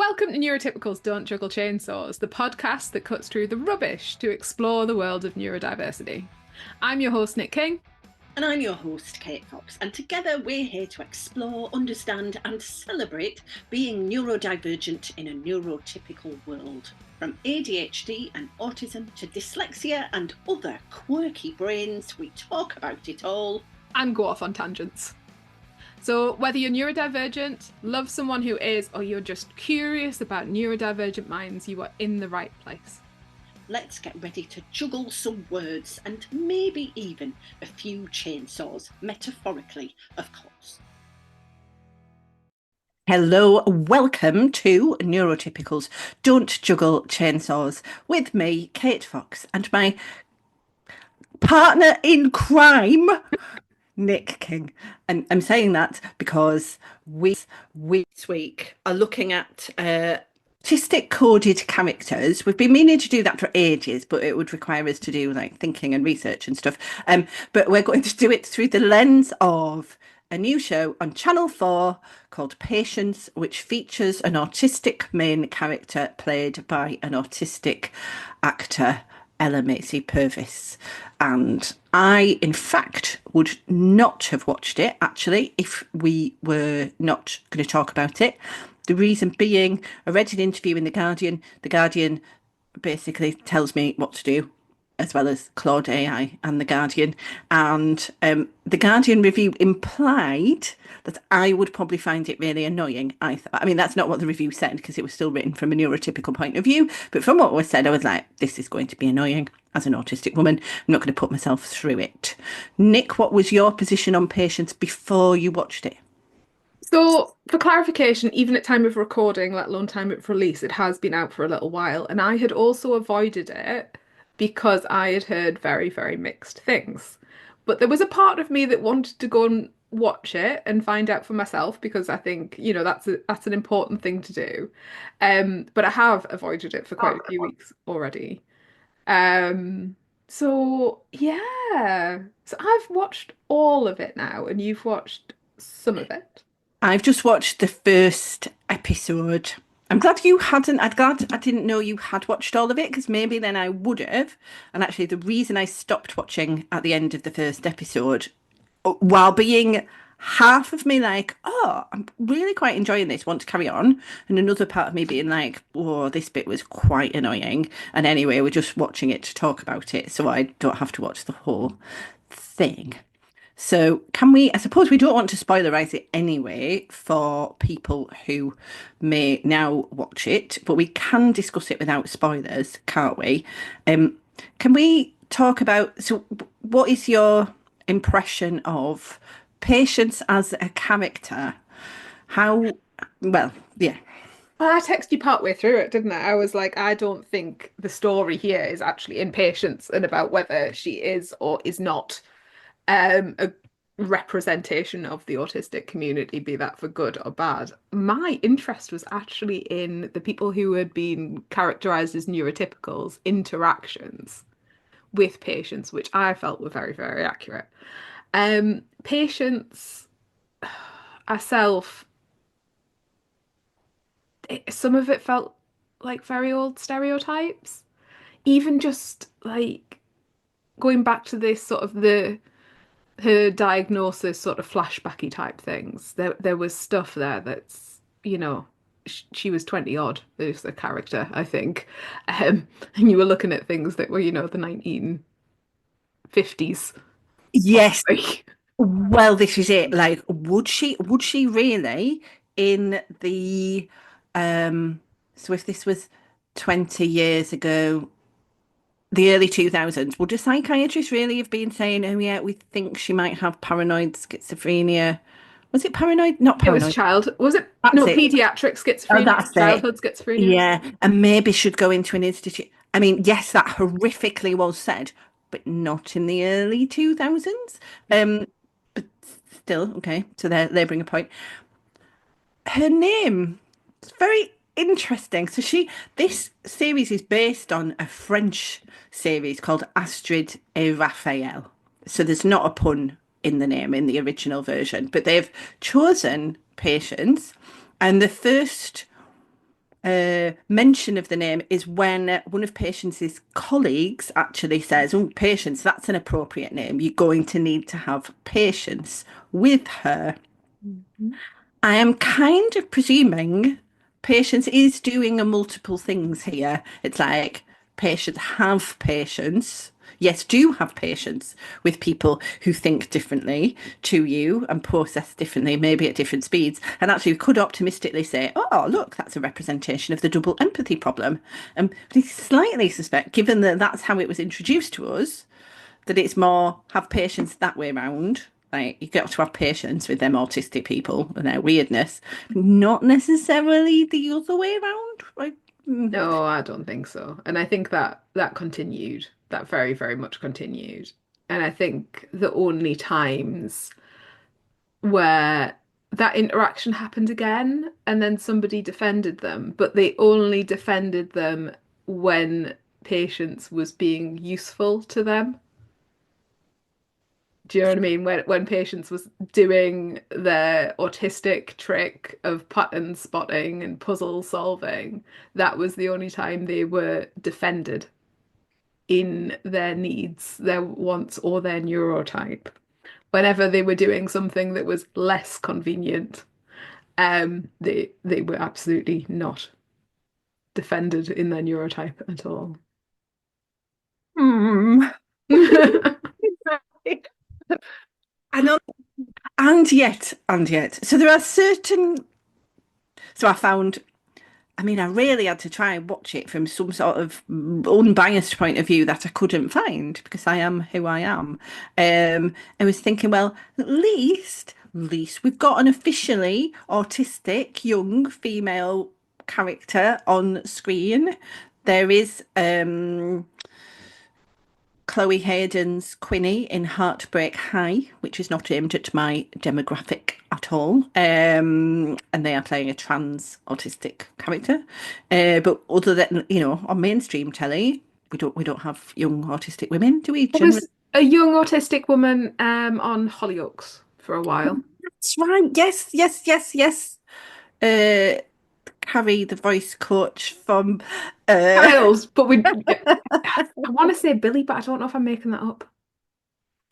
Welcome to Neurotypicals Don't Juggle Chainsaws, the podcast that cuts through the rubbish to explore the world of neurodiversity. I'm your host, Nic King. And I'm your host, Kate Fox, and together we're here to explore, understand and celebrate being neurodivergent in a neurotypical world. From ADHD and autism to dyslexia and other quirky brains, we talk about it all. And go off on tangents. So whether you're neurodivergent, love someone who is, or you're just curious about neurodivergent minds, you are in the right place. Let's get ready to juggle some words and maybe even a few chainsaws, metaphorically, of course. Hello, welcome to Neurotypicals Don't Juggle Chainsaws with me, Kate Fox, and my partner in crime, Nic King. And I'm saying that because we this week are looking at autistic-coded characters. We've been meaning to do that for ages, but it would require us to do like thinking and research and stuff. But we're going to do it through the lens of a new show on Channel 4 called Patience, which features an autistic main character played by an autistic actor, Ella Maisy Purvis. And I, in fact, would not have watched it, actually, if we were not going to talk about it. The reason being, I read an interview in The Guardian. The Guardian basically tells me what to do, as well as Claude AI and The Guardian. And The Guardian review implied that I would probably find it really annoying. I mean, that's not what the review said, because it was still written from a neurotypical point of view. But from what was said, I was like, this is going to be annoying. As an autistic woman, I'm not going to put myself through it. Nic, what was your position on Patience before you watched it? So, for clarification, even at time of recording, let alone time of release, it has been out for a little while, and I had also avoided it because I had heard very, very mixed things. But there was a part of me that wanted to go and watch it and find out for myself because I think, that's an important thing to do. But I have avoided it for quite a few weeks already. So yeah. So I've watched all of it now, and you've watched some of it. I've just watched the first episode. I'm glad you hadn't. I'm glad I didn't know you had watched all of it, because maybe then I would have. And actually, the reason I stopped watching at the end of the first episode, while being half of me like, oh, I'm really quite enjoying this, want to carry on, and another part of me being like, oh, this bit was quite annoying. And anyway, we're just watching it to talk about it, so I don't have to watch the whole thing. So can we, I suppose we don't want to spoilerize it anyway for people who may now watch it, but we can discuss it without spoilers, can't we? Can we talk about, so what is your impression of Patience as a character? How, well, yeah. Well, I texted you partway through it, didn't I? I was like, I don't think the story here is actually in Patience and about whether she is or is not a representation of the autistic community, be that for good or bad. My interest was actually in the people who had been characterized as neurotypicals interactions with Patience, which I felt were very, very accurate. Patience herself, some of it felt like very old stereotypes. Even just like going back to this sort of the her diagnosis sort of flashbacky type things. There was stuff there that's, she was 20 odd as a character, I think. And you were looking at things that were, the 1950s. Yes. Possibly. Well, this is it. Like, would she really in the so if this was 20 years ago, the early 2000s, would a psychiatrist really have been saying, oh yeah, we think she might have paranoid schizophrenia? Was it paranoid? Not It was paranoid. was it? That's No, it. pediatric Oh, schizophrenia, that's it. childhood schizophrenia. Yeah. And maybe should go into an institute. I mean, yes, that horrifically was said, but not in the early 2000s. But still, okay. So they bring a point. Her name is very interesting. So this series is based on a French series called Astrid et Raphael. So there's not a pun in the name in the original version, but they've chosen Patience. And the first mention of the name is when one of Patience's colleagues actually says, "Oh, Patience, that's an appropriate name. You're going to need to have patience with her." Mhm. I am kind of presuming Patience is doing a multiple things here. It's like patience, have patience. Yes, do have patience with people who think differently to you and process differently, maybe at different speeds. And actually, we could optimistically say, oh, look, that's a representation of the double empathy problem. But I slightly suspect, given that that's how it was introduced to us, that it's more have patience that way round. Like you got to have patience with them autistic people and their weirdness, not necessarily the other way around. Like, No, I don't think so. And I think that that continued, that very, very much continued. And I think the only times where that interaction happened again and then somebody defended them, but they only defended them when Patience was being useful to them. Do you know what I mean? When Patience was doing their autistic trick of pattern spotting and puzzle solving, that was the only time they were defended in their needs, their wants, or their neurotype. Whenever they were doing something that was less convenient, they were absolutely not defended in their neurotype at all. hmm. And, and yet. So there are certain. So I found I mean, I really had to try and watch it from some sort of unbiased point of view that I couldn't find because I am who I am. I was thinking, well, at least we've got an officially autistic young female character on screen. There is Chloe Hayden's Quinny in Heartbreak High, which is not aimed at my demographic at all. And they are playing a trans autistic character. But other than, on mainstream telly, we don't have young autistic women, do we? There Generally. was a young autistic woman on Hollyoaks for a while. That's right. Yes, yes, yes, yes. Uh, Carrie, the voice coach from uh Kyle's, but I want to say Billy, but I don't know if I'm making that up.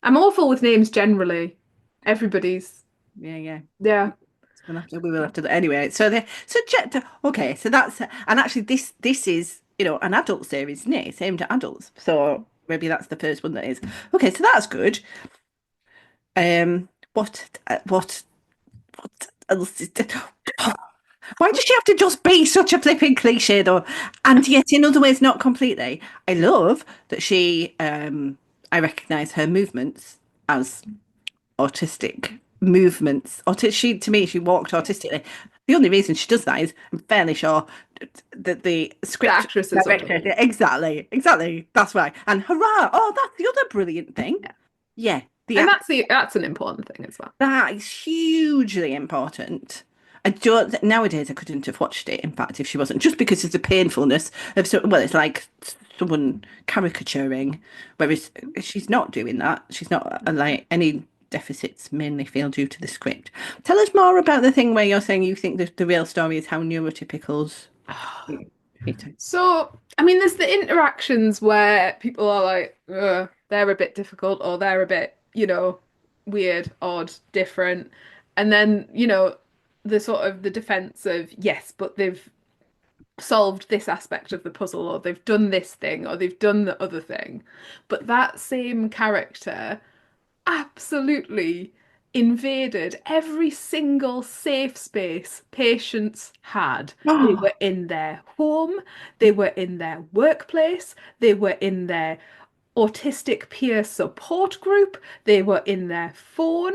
I'm awful with names generally. Everybody's, yeah, yeah. yeah. We will have to anyway. Okay, so that's and actually this is an adult series, isn't it? It's aimed at adults, so maybe that's the first one that is. Okay, so that's good. What else is why does she have to just be such a flipping cliche though? And yet in other ways not completely. I love that I recognise her movements as autistic movements. To me, she walked autistically. The only reason she does that is I'm fairly sure that the The script actress is director, autistic. exactly. That's right. And hurrah! Oh, that's the other brilliant thing. Yeah. Yeah, the And act that's an important thing as well. that is hugely important. I don't nowadays I couldn't have watched it, in fact, if she wasn't, just because of the painfulness of it's like someone caricaturing, whereas she's not doing that. She's not like any deficits mainly feel due to the script. Tell us more about the thing where you're saying you think that the real story is how neurotypicals treat it. So, I mean, there's the interactions where people are like, "Ugh, they're a bit difficult or they're a bit, weird, odd, different. And then, the sort of the defense of, yes, but they've solved this aspect of the puzzle or they've done this thing or they've done the other thing. But that same character absolutely invaded every single safe space patients had. They Oh, were in their home, they were in their workplace, they were in their autistic peer support group, they were in their phone,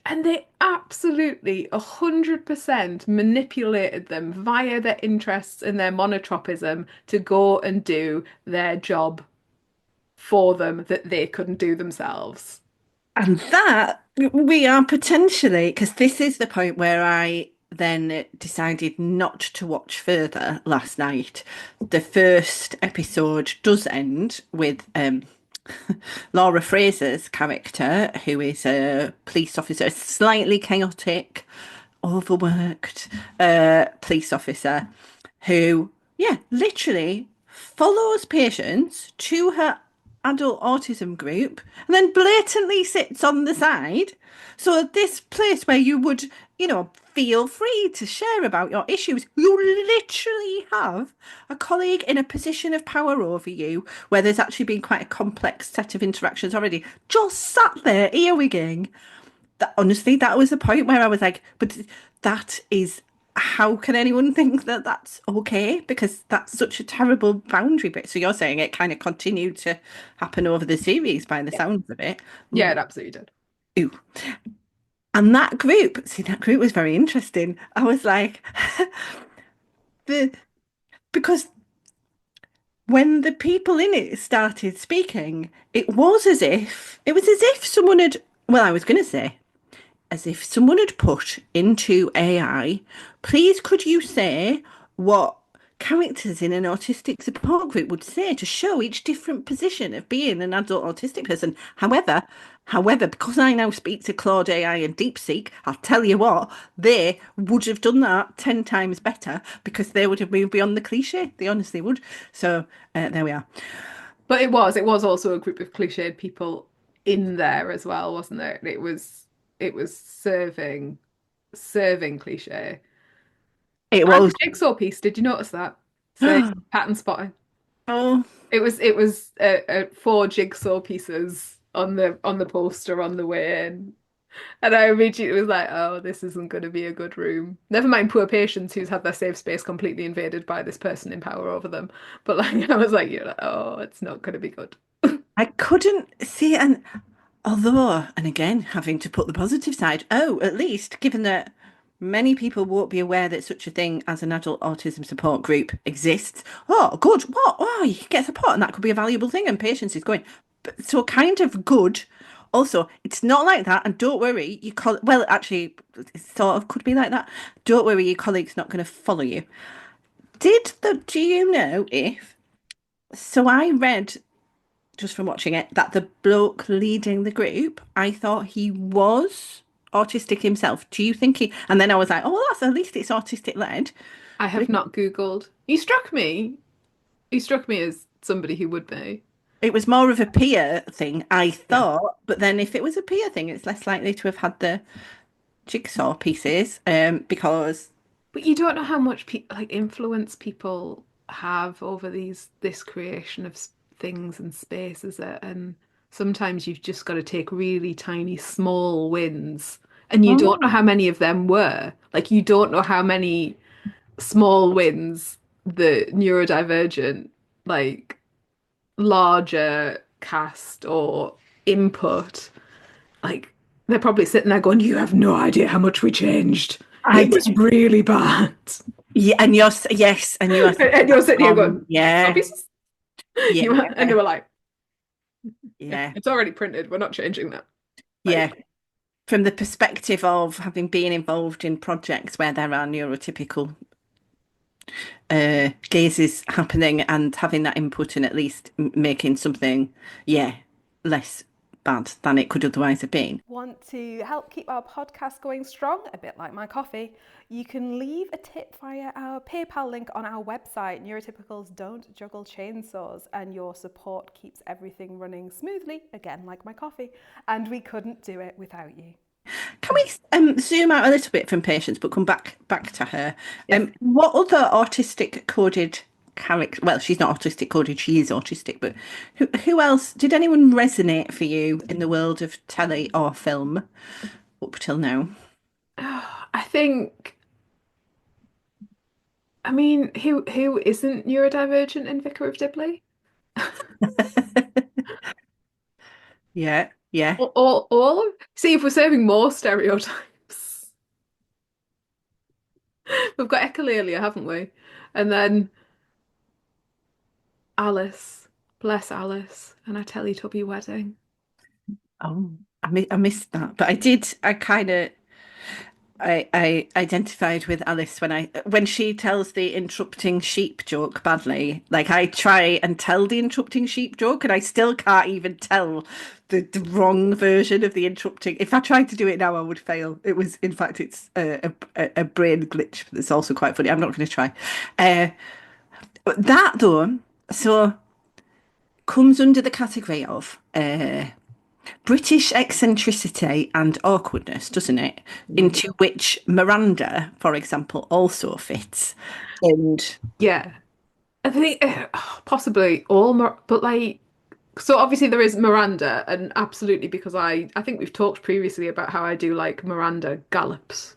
and they absolutely 100% manipulated them via their interests and their monotropism to go and do their job for them that they couldn't do themselves. and that we are potentially, because this is the point where I then decided not to watch further last night. The first episode does end with Laura Fraser's character, who is a police officer, a slightly chaotic, overworked police officer who, yeah, literally follows patients to her adult autism group and then blatantly sits on the side. So this place where you would, feel free to share about your issues, you literally have a colleague in a position of power over you where there's actually been quite a complex set of interactions already, just sat there earwigging. That honestly, that was the point where I was like, but that is, how can anyone think that that's okay? Because that's such a terrible boundary. But so you're saying it kind of continued to happen over the series by the Yeah. sounds of it. Yeah, it absolutely did. Ooh. And that group, see, that group was very interesting. I was like, the because when the people in it started speaking, it was as if someone had, well, I was going to say, as if someone had put into AI, please could you say what characters in an autistic support group would say to show each different position of being an adult autistic person. However, because I now speak to Claude AI and DeepSeek, I'll tell you what, they would have done that 10 times better because they would have moved beyond the cliche. They honestly would. So there we are. But it was also a group of cliched people in there as well, wasn't it? It was serving cliche. It And was. the jigsaw piece, did you notice that? Say pattern spotting. Oh, It was four jigsaw pieces on the poster on the way in. And I immediately was like, oh, this isn't going to be a good room. Never mind poor patients who's had their safe space completely invaded by this person in power over them. But like I was like, oh, it's not going to be good. I couldn't see, and although, and again, having to put the positive side, oh, at least given that many people won't be aware that such a thing as an adult autism support group exists. Oh, good. What? Oh, you can get support, and that could be a valuable thing, and patience is going. But, so kind of good. Also, it's not like that, and don't worry, well, actually, it sort of could be like that. Don't worry, your colleague's not going to follow you. Do you know if, so I read just from watching it, that the bloke leading the group, I thought he was autistic himself. Do you think he? And then I was like, oh, well, that's at least it's autistic led. I But have not Googled. He struck me. He struck me as somebody who would be. it was more of a peer thing, I Yeah. thought. But then if it was a peer thing, it's less likely to have had the jigsaw pieces, because But you don't know how much influence people have over this creation of things and spaces, and sometimes you've just got to take really tiny, small wins, and you don't know oh, how many of them were. Like you don't know how many small wins the neurodivergent, like larger cast or input, like they're probably sitting there going, "You have no idea how much we changed. I It was did. really bad." Yeah, yes, and you are And you're sitting here going, yeah, pieces. yeah, And they were like, yeah, yeah, it's already printed. We're not changing that. yeah. Like, From the perspective of having been involved in projects where there are neurotypical gazes happening and having that input and at least making something, yeah, less bad than it could otherwise have been. Want to help keep our podcast going strong, a bit like my coffee, you can leave a tip via our PayPal link on our website, Neurotypicals Don't Juggle Chainsaws, and your support keeps everything running smoothly, again like my coffee, and we couldn't do it without you. Can we zoom out a little bit from Patience, but come back to her? yes, What other autistic coded character? Well, she's not autistic coded; she is autistic. But who else? Did anyone resonate for you in the world of telly or film up till now? I think. I mean, who isn't neurodivergent in Vicar of Dibley? Yeah, yeah. All of, see if we're saving more stereotypes. We've got echolalia, haven't we? And then Alice, bless Alice, and a Teletubby wedding. Oh, I missed that, but I did. I identified with Alice when she tells the interrupting sheep joke badly. Like I try and tell the interrupting sheep joke, and I still can't even tell the wrong version of the interrupting. If I tried to do it now, I would fail. It was, in fact, it's a brain glitch that's also quite funny. I'm not going to try. Uh, but that though, so comes under the category of British eccentricity and awkwardness, doesn't it? Mm. Into which Miranda, for example, also fits. And Yeah. I think possibly all, but like, so obviously there is Miranda, and absolutely because I think we've talked previously about how I do like Miranda gallops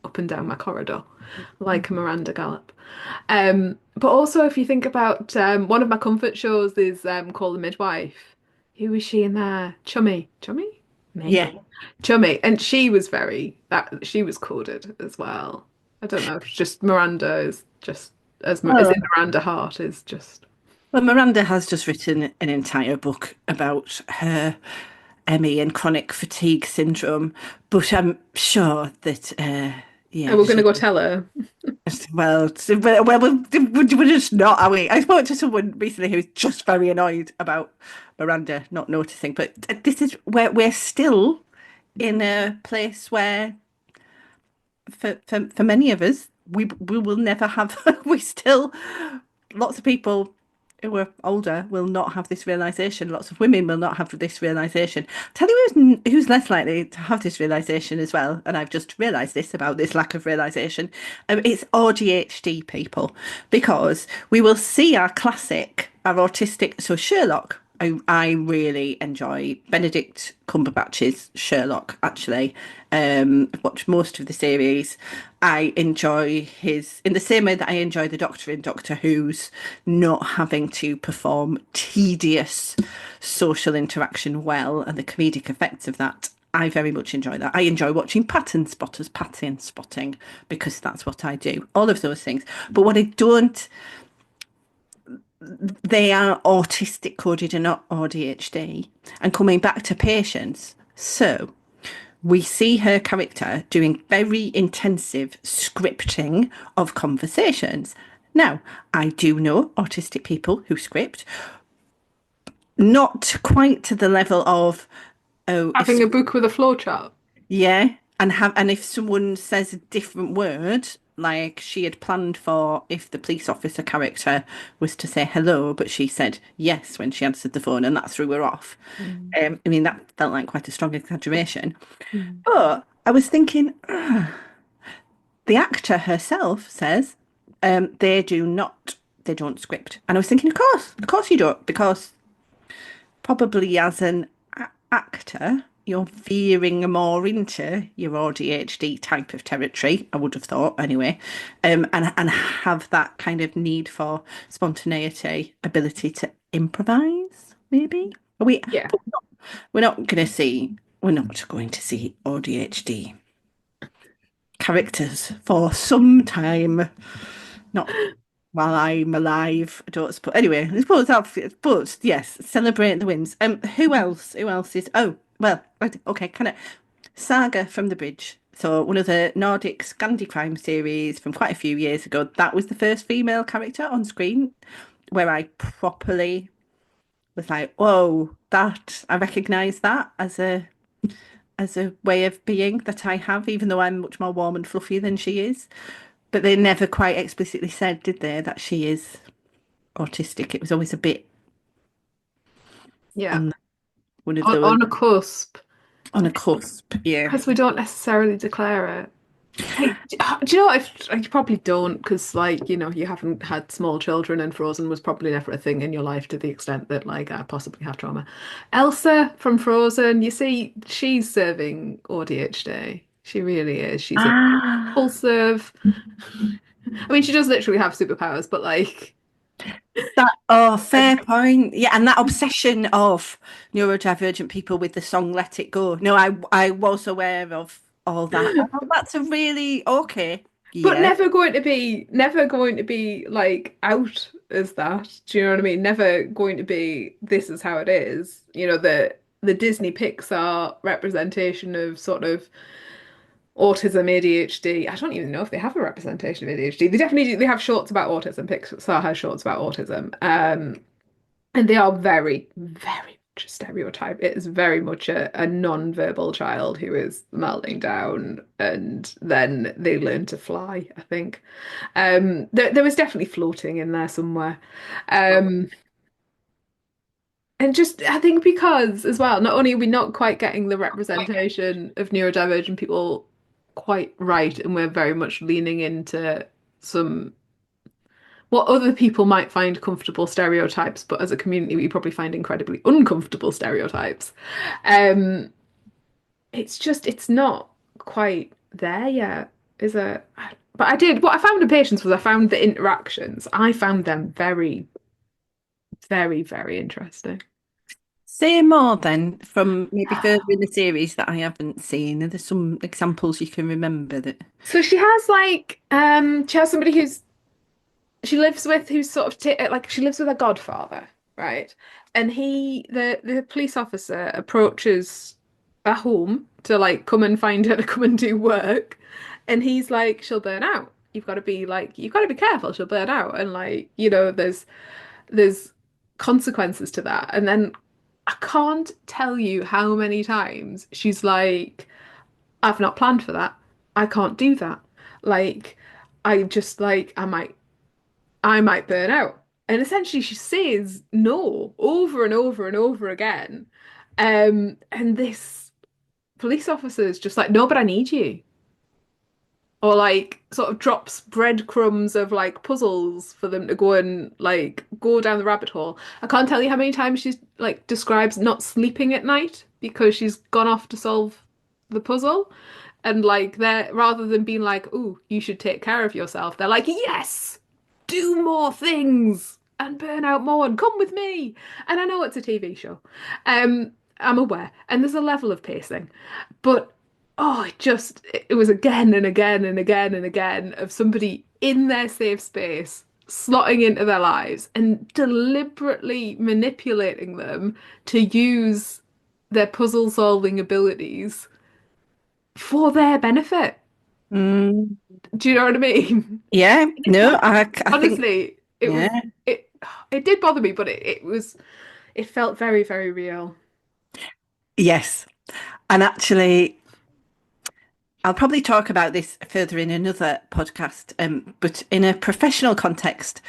up and down my corridor, like a Miranda gallop. But also if you think about one of my comfort shows is Call the Midwife. Who was she in there? Chummy, Chummy, yeah. maybe Chummy, and she was very that she was coded as well. I don't know if just Miranda is just as in Miranda Hart is just. Well, Miranda has just written an entire book about her ME and chronic fatigue syndrome, but I'm sure that, And yeah, we're gonna go tell her. we're just not, are we? I spoke to someone recently who's just very annoyed about Miranda not noticing, but this is where we're still in a place where for many of us, we will never have we still lots of people who are older will not have this realization. Lots of women will not have this realization. Tell you who's less likely to have this realization as well, and I've just realized this about this lack of realization. It's ADHD people, because we will see our classic, our autistic. So Sherlock, I really enjoy Benedict Cumberbatch's Sherlock, actually. I've watched most of the series. I enjoy his, in the same way that I enjoy the Doctor in Doctor Who's not having to perform tedious social interaction well and the comedic effects of that. I very much enjoy that. I enjoy watching pattern spotters, pattern spotting, because that's what I do. All of those things. But what I don't, they are autistic coded and not ADHD. And coming back to patience, so we see her character doing very intensive scripting of conversations. Now, I do know autistic people who script, not quite to the level of, oh, if Having a book with a flowchart. yeah, and if someone says a different word, like she had planned for if the police officer character was to say hello, but she said yes when she answered the phone, and that threw her off. Mm. I mean, that felt like quite a strong exaggeration. Mm. But I was thinking, the actor herself says they don't script. And I was thinking, of course you don't, because probably as an actor, you're veering more into your ADHD type of territory, I would have thought anyway, and have that kind of need for spontaneity, ability to improvise, maybe. Yeah. But we're not going to see, we're not going to see ADHD characters for some time. Not while I'm alive. I don't suppose. Anyway, I suppose but yes, celebrate the wins. Who else? Who else is? Oh, well, right, okay, kind of Saga from the Bridge. So one of the Nordic Scandi crime series from quite a few years ago. That was the first female character on screen where I properly was like, "Whoa, that I recognise that as a way of being that I have, even though I'm much more warm and fluffy than she is." But they never quite explicitly said, did they, that she is autistic. It was always a bit Yeah. on one of those On a cusp, on a cusp. Yeah. because we don't necessarily declare it. Like, do you know what? You probably don't, because like you haven't had small children, and Frozen was probably never a thing in your life to the extent that like I possibly have trauma. Elsa from Frozen, you see, she's serving ADHD. She really is. She's Ah, impulsive. I mean, she does literally have superpowers, but like, fair point. Yeah, and that obsession of neurodivergent people with the song "Let It Go." No, I was aware of all that. I thought that's a really okay. but Yeah. never going to be like out as that. Do you know what I mean? Never going to be this is how it is. The Disney Pixar representation of sort of autism, ADHD. I don't even know if they have a representation of ADHD. They definitely do. They have shorts about autism. Pixar has shorts about autism. And they are very, very, much a stereotype. It is very much a non-verbal child who is melting down and then they learn to fly, I think. There was definitely floating in there somewhere. Um, and just, I think because as well, not only are we not quite getting the representation of neurodivergent people quite right, and we're very much leaning into some what other people might find comfortable stereotypes, but as a community, we probably find incredibly uncomfortable stereotypes. Um, it's not quite there yet, is it? But what I found in patients was I found the interactions, I found them very, very, very interesting. Say more then from maybe further in the series that I haven't seen. Are there some examples you can remember that? So she has she has somebody she lives with who's sort of like she lives with her godfather, right? And the police officer approaches a home to like come and find her to come and do work, and he's like, she'll burn out. You've got to be careful. She'll burn out, and there's consequences to that. And then I can't tell you how many times she's like, I've not planned for that. I can't do that. Like, I just like I might burn out. And essentially, she says no over and over and over again. And this police officer is just like, no, but I need you. Or like sort of drops breadcrumbs of like puzzles for them to go and like go down the rabbit hole. I can't tell you how many times she's like describes not sleeping at night because she's gone off to solve the puzzle. And like they're rather than being like, "Ooh, you should take care of yourself," they're like, "Yes, do more things and burn out more and come with me." And I know it's a TV show. I'm aware, and there's a level of pacing, but oh, it was again and again and again and again of somebody in their safe space slotting into their lives and deliberately manipulating them to use their puzzle solving abilities for their benefit. Mm, Do you know what I mean? yeah, no, I think, Honestly, yeah, it did bother me, but it felt very, very real. yes. And actually, I'll probably talk about this further in another podcast, but in a professional context,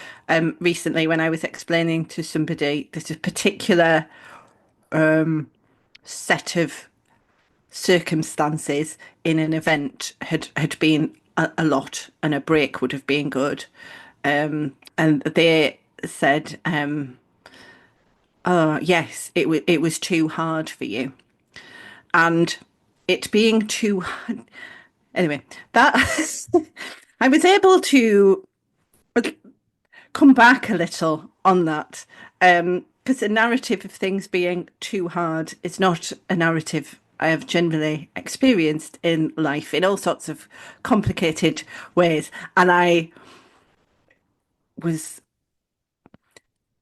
recently when I was explaining to somebody that a particular set of circumstances in an event had been a lot, and a break would have been good, and they said, "Oh, yes, it was too hard for you," and it being too hard. Anyway, that I was able to come back a little on that, because the narrative of things being too hard is not a narrative I have generally experienced in life in all sorts of complicated ways. And was,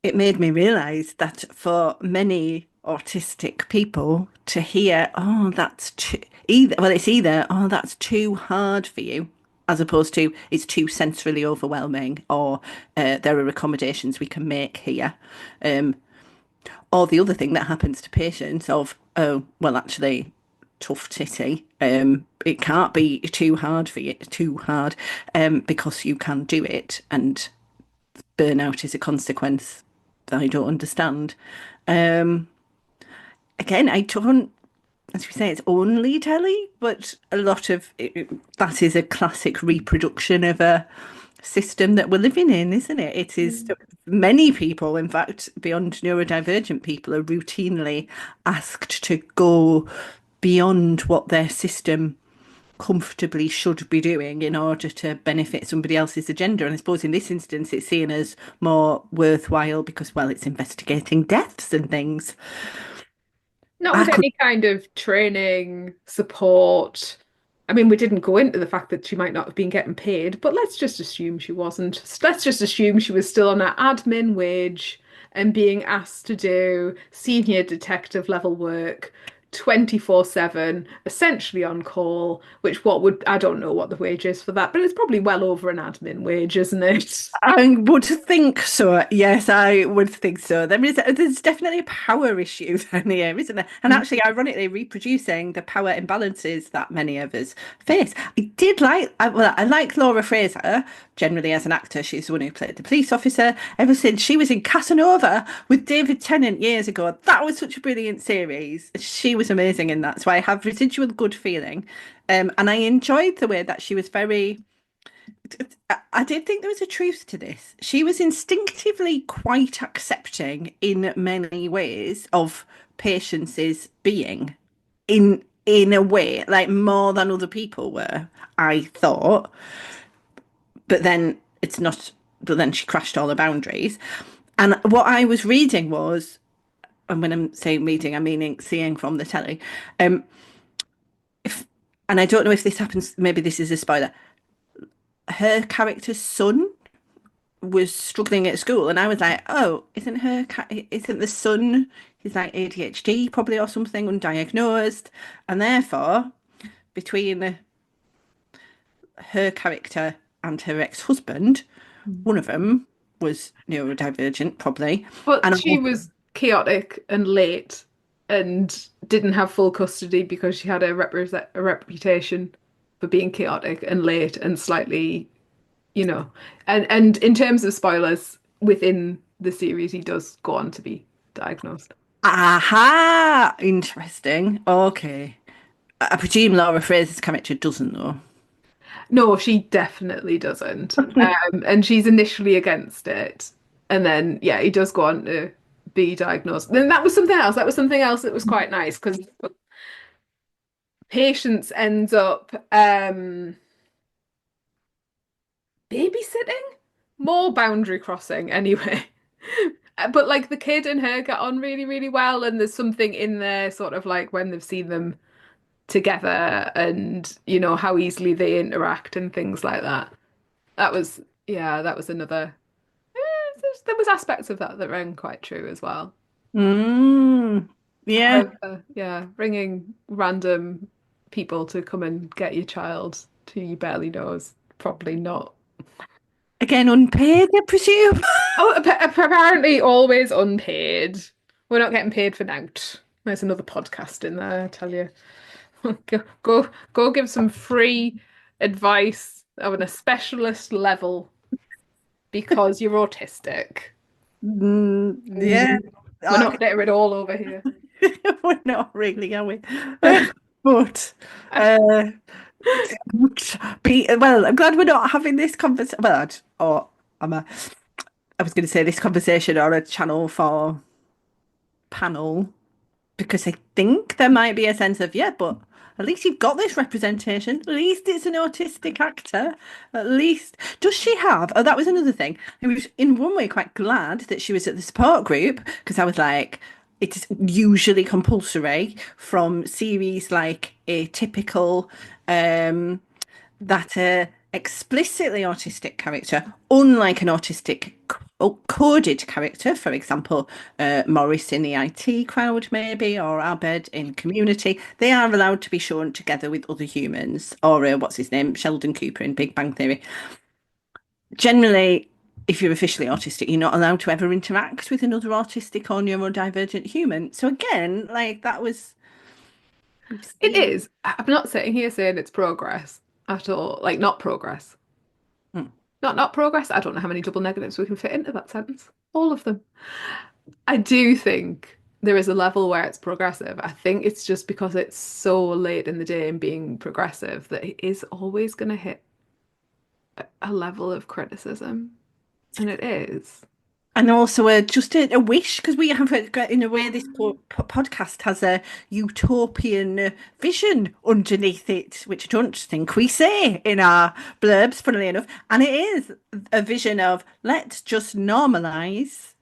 it made me realize that for many autistic people to hear, oh, that's too, either, well, it's either, oh, that's too hard for you, as opposed to it's too sensorily overwhelming, or there are accommodations we can make here. Um, or the other thing that happens to patients of, oh, well, actually, tough titty. It can't be too hard for you, too hard, because you can do it, and burnout is a consequence that I don't understand. Um, Again, I don't, as we say, it's only telly, but a lot of that is a classic reproduction of a system that we're living in, isn't it? It is many people, in fact, beyond neurodivergent people, are routinely asked to go beyond what their system comfortably should be doing in order to benefit somebody else's agenda. And I suppose in this instance, it's seen as more worthwhile because, well, it's investigating deaths and things. Not I with could, any kind of training, support. I mean, we didn't go into the fact that she might not have been getting paid, but let's just assume she wasn't. Let's just assume she was still on her admin wage and being asked to do senior detective level work 24/7, essentially on call, which I don't know what the wage is for that, but it's probably well over an admin wage, isn't it? I would think so. Yes, I would think so. There's definitely a power issue down here, isn't there? And actually, ironically, reproducing the power imbalances that many of us face. I like Laura Fraser generally as an actor. She's the one who played the police officer. Ever since she was in Casanova with David Tennant years ago, that was such a brilliant series. She was amazing in that, so I have residual good feeling. And I enjoyed the way that she was very. I did think there was a truth to this. She was instinctively quite accepting in many ways of Patience's being, in a way, like more than other people were, I thought. But then it's not. But then she crashed all the boundaries. And what I was reading was, and when I'm saying reading, I'm meaning seeing from the telly. Um, if and I don't know if this happens. Maybe this is a spoiler. Her character's son was struggling at school, and I was like, "Oh, isn't the son? He's like ADHD probably or something, undiagnosed, and therefore between her character and her ex-husband, one of them was neurodivergent probably, But and she was chaotic and late and didn't have full custody because she had a reputation for being chaotic and late and slightly, you know. And in terms of spoilers, within the series, he does go on to be diagnosed. aha, interesting. Okay, I presume Laura Fraser's character doesn't though. No, she definitely doesn't. And she's initially against it. And then, yeah, he does go on to be diagnosed. Then that was something else. That was something else that was quite nice because Patience ends up babysitting, more boundary crossing anyway. But like the kid and her get on really, really well, and there's something in there, sort of like when they've seen them together and how easily they interact and things like that. That was, yeah, that was another. There was aspects of that rang quite true as well. Mm, yeah. However, yeah, bringing random people to come and get your child who you barely know is probably not. Again, unpaid, I presume. Oh, apparently always unpaid. We're not getting paid for now. There's another podcast in there, I tell you. Go give some free advice on a specialist level because you're autistic. Yeah. We're not getting it all over here. We're not really, are we? But uh, well, I'm glad we're not having this conversation. Well, I was going to say this conversation on a Channel 4 panel because I think there might be a sense of, yeah, but at least you've got this representation. At least it's an autistic actor. At least. Does she have? Oh, that was another thing. I was in one way quite glad that she was at the support group because I was like, it's usually compulsory from series like Atypical, that explicitly autistic character, unlike an autistic coded character, for example, Morris in the IT crowd, maybe, or Abed in Community, they are allowed to be shown together with other humans, or what's his name, Sheldon Cooper in Big Bang Theory. Generally, if you're officially autistic, you're not allowed to ever interact with another autistic or neurodivergent human. So again, like that was. It is. I'm not sitting here saying it's progress at all. Like not progress. Hmm. Not progress. I don't know how many double negatives we can fit into that sentence. All of them. I do think there is a level where it's progressive. I think it's just because it's so late in the day in being progressive that it is always going to hit a level of criticism. And it is. And also just a wish, because we have, in a way, this podcast has a utopian vision underneath it, which I don't think we say in our blurbs, funnily enough. And it is a vision of let's just normalise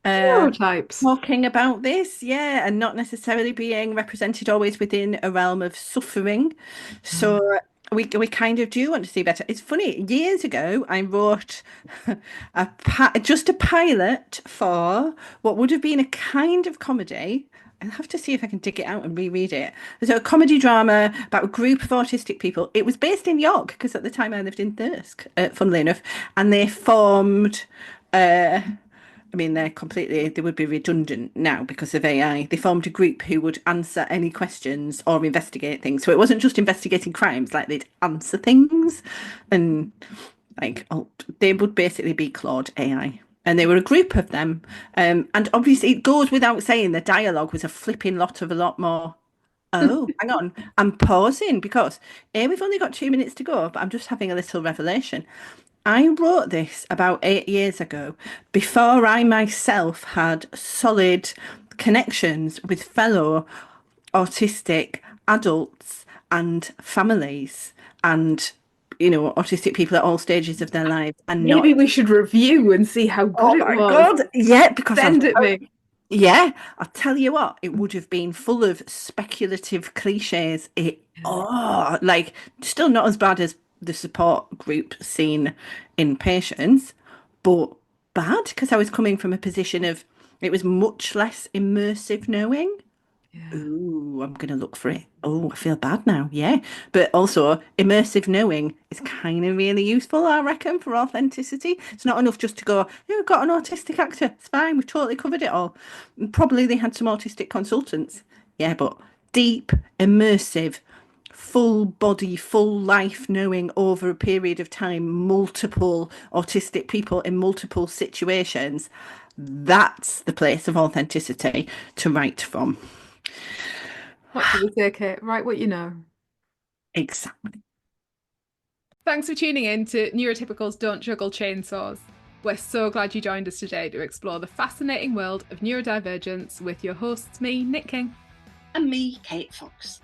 Neurotypes. talking about this, yeah, and not necessarily being represented always within a realm of suffering. So we kind of do want to see better. It's funny, years ago I wrote just a pilot for what would have been a kind of comedy I'll have to see if I can dig it out and reread it. There's a comedy drama about a group of autistic people. It was based in York because at the time I lived in Thirsk, funnily enough, and they formed. I mean, they would be redundant now because of AI. They formed a group who would answer any questions or investigate things. So it wasn't just investigating crimes, like they'd answer things and like they would basically be Claude AI. And they were a group of them. And obviously it goes without saying the dialogue was a flipping lot of a lot more. Oh, hang on. I'm pausing because we've only got 2 minutes to go, but I'm just having a little revelation. I wrote this about 8 years ago before I myself had solid connections with fellow autistic adults and families and, autistic people at all stages of their lives and not. Maybe we should review and see how good Oh it my was. God. Yeah, because Send it me. yeah, I'll tell you what, it would have been full of speculative cliches. Like still not as bad as the support group scene in Patience, but bad because I was coming from a position of it was much less immersive knowing. Yeah. Ooh, I'm gonna look for it. Oh, I feel bad now. Yeah. But also, immersive knowing is kind of really useful, I reckon, for authenticity. It's not enough just to go, yeah, we've got an autistic actor. It's fine. We've totally covered it all. And probably they had some autistic consultants. Yeah, but deep, immersive, full body, full life knowing over a period of time, multiple autistic people in multiple situations. That's the place of authenticity to write from. What do we say, Kate? Write what you know. Exactly. Thanks for tuning in to Neurotypicals Don't Juggle Chainsaws. We're so glad you joined us today to explore the fascinating world of neurodivergence with your hosts, me, Nic King. And me, Kate Fox.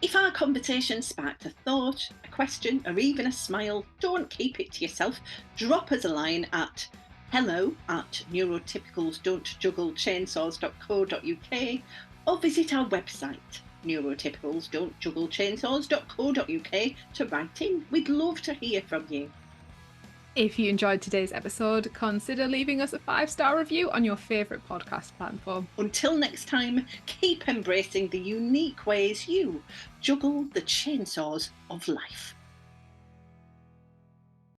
If our conversation sparked a thought, a question, or even a smile, don't keep it to yourself. Drop us a line at hello@neurotypicalsdon'tjugglechainsaws.co.uk or visit our website neurotypicalsdon'tjugglechainsaws.co.uk to write in. We'd love to hear from you. If you enjoyed today's episode, consider leaving us a 5-star review on your favourite podcast platform. Until next time, keep embracing the unique ways you juggle the chainsaws of life.